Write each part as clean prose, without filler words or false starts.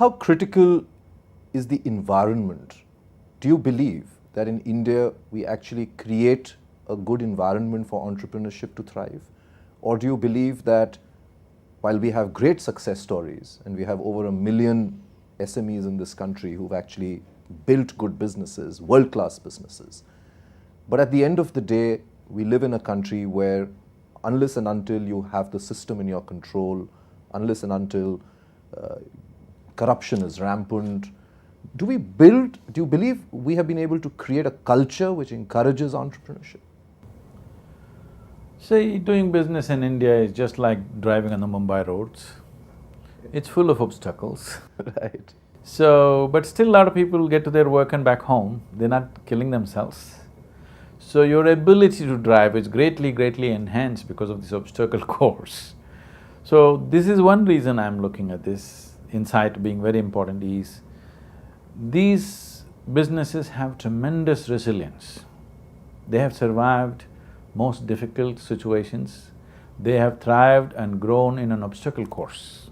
How critical is the environment? Do you believe that in India we actually create a good environment for entrepreneurship to thrive? Or do you believe that while we have great success stories and we have over 1 million SMEs in this country who've actually built good businesses, world-class businesses, but at the end of the day, we live in a country where unless and until you have the system in your control, unless and until corruption is rampant, do you believe we have been able to create a culture which encourages entrepreneurship? See, doing business in India is just like driving on the Mumbai roads. It's full of obstacles. Right. So, but still a lot of people get to their work and back home, they're not killing themselves. So your ability to drive is greatly enhanced because of this obstacle course. So this is one reason I'm looking at this insight being very important is, these businesses have tremendous resilience. They have survived most difficult situations. They have thrived and grown in an obstacle course.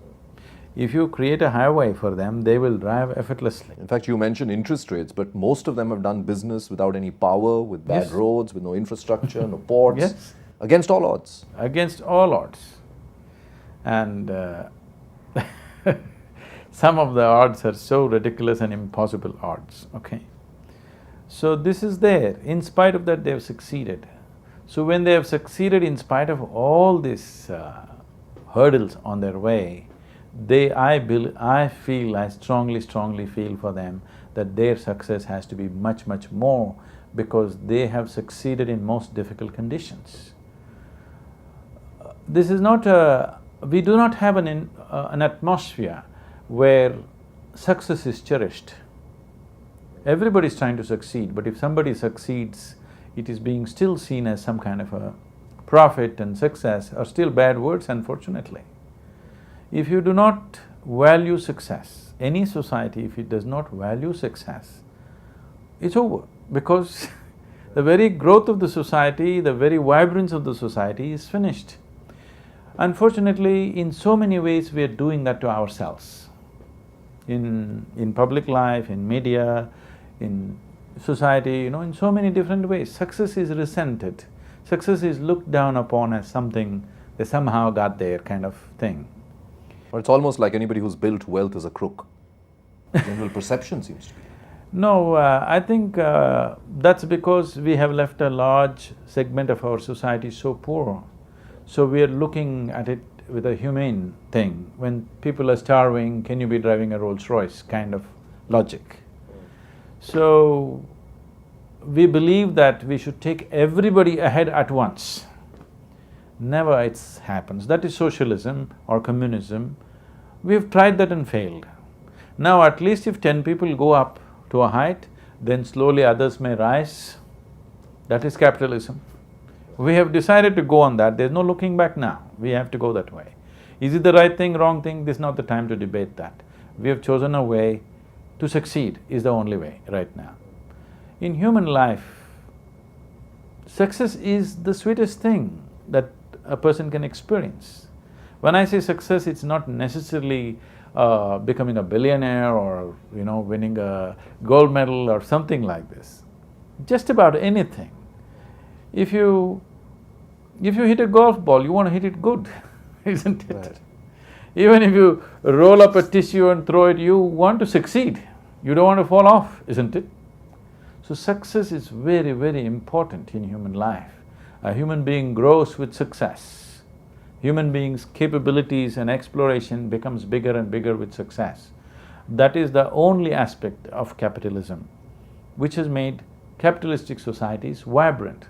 If you create a highway for them, they will drive effortlessly. In fact, you mentioned interest rates, but most of them have done business without any power, with bad Yes. roads, with no infrastructure, no ports, Yes. against all odds. Against all odds. And some of the odds are so ridiculous and impossible odds, okay? So this is there, in spite of that they have succeeded. So when they have succeeded in spite of all these hurdles on their way, I strongly feel for them that their success has to be much more because they have succeeded in most difficult conditions. This is not we do not have an atmosphere where success is cherished. Everybody is trying to succeed, but if somebody succeeds, it is being still seen as some kind of a profit, and success are still bad words, unfortunately. If you do not value success, any society, if it does not value success, it's over, because the very growth of the society, the very vibrance of the society is finished. Unfortunately, in so many ways we are doing that to ourselves. In public life, in media, in society, in so many different ways, success is resented. Success is looked down upon as something they somehow got there kind of thing. Or it's almost like anybody who's built wealth is a crook. General perception seems to be. No, I think that's because we have left a large segment of our society so poor. So we are looking at it with a humane thing. When people are starving, can you be driving a Rolls-Royce kind of logic? So we believe that we should take everybody ahead at once. Never it happens. That is socialism or communism. We've tried that and failed. Now at least if 10 people go up to a height, then slowly others may rise. That is capitalism. We have decided to go on that, there's no looking back now, we have to go that way. Is it the right thing, wrong thing? This is not the time to debate that. We have chosen a way to succeed, is the only way right now. In human life, success is the sweetest thing that a person can experience. When I say success, it's not necessarily becoming a billionaire or, winning a gold medal or something like this. Just about anything. If you hit a golf ball, you want to hit it good, isn't it? Right. Even if you roll up a tissue and throw it, you want to succeed. You don't want to fall off, isn't it? So success is very important in human life. A human being grows with success. Human beings' capabilities and exploration becomes bigger and bigger with success. That is the only aspect of capitalism which has made capitalistic societies vibrant.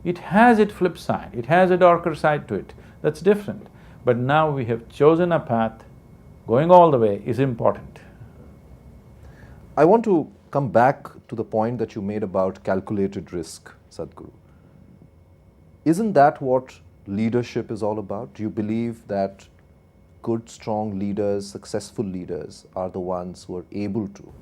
It has its flip side, it has a darker side to it, that's different. But now we have chosen a path, going all the way is important. I want to come back to the point that you made about calculated risk, Sadhguru. Isn't that what leadership is all about? Do you believe that good, strong leaders, successful leaders are the ones who are able to,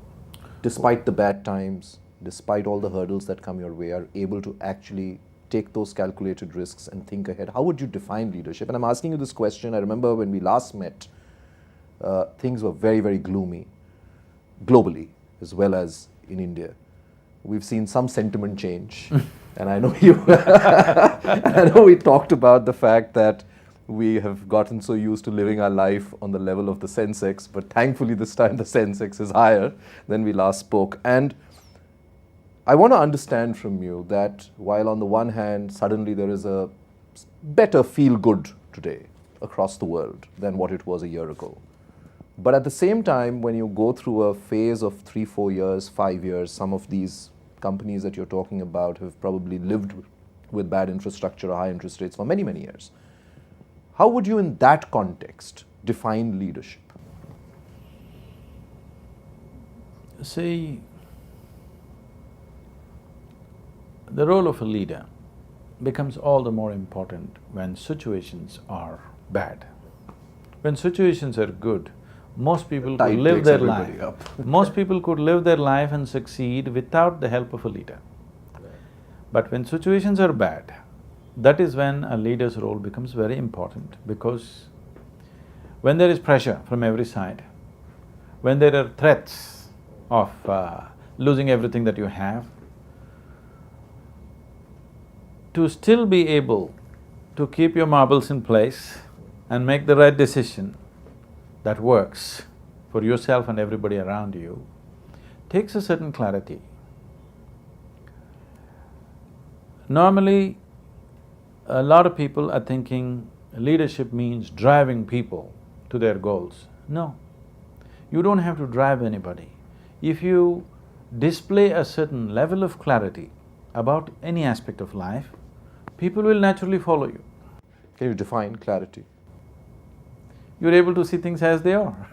despite the bad times, despite all the hurdles that come your way, are able to actually take those calculated risks and think ahead? How would you define leadership? And I'm asking you this question, I remember when we last met, things were very gloomy. globally as well as in India. We've seen some sentiment change, and I know I know we talked about the fact that we have gotten so used to living our life on the level of the Sensex, but thankfully this time the Sensex is higher than we last spoke. And I want to understand from you that while on the one hand suddenly there is a better feel-good today across the world than what it was a year ago, but at the same time, when you go through a phase of 3, 4 years, 5 years, some of these companies that you're talking about have probably lived with bad infrastructure or high interest rates for many, many years. How would you, in that context, define leadership? See, the role of a leader becomes all the more important when situations are bad. When situations are good, most people could live their life. Most people could live their life and succeed without the help of a leader. But when situations are bad, that is when a leader's role becomes very important, because when there is pressure from every side, when there are threats of losing everything that you have, to still be able to keep your marbles in place and make the right decision that works for yourself and everybody around you takes a certain clarity. Normally, a lot of people are thinking leadership means driving people to their goals. No, you don't have to drive anybody. If you display a certain level of clarity about any aspect of life, people will naturally follow you. Can you define clarity? You're able to see things as they are.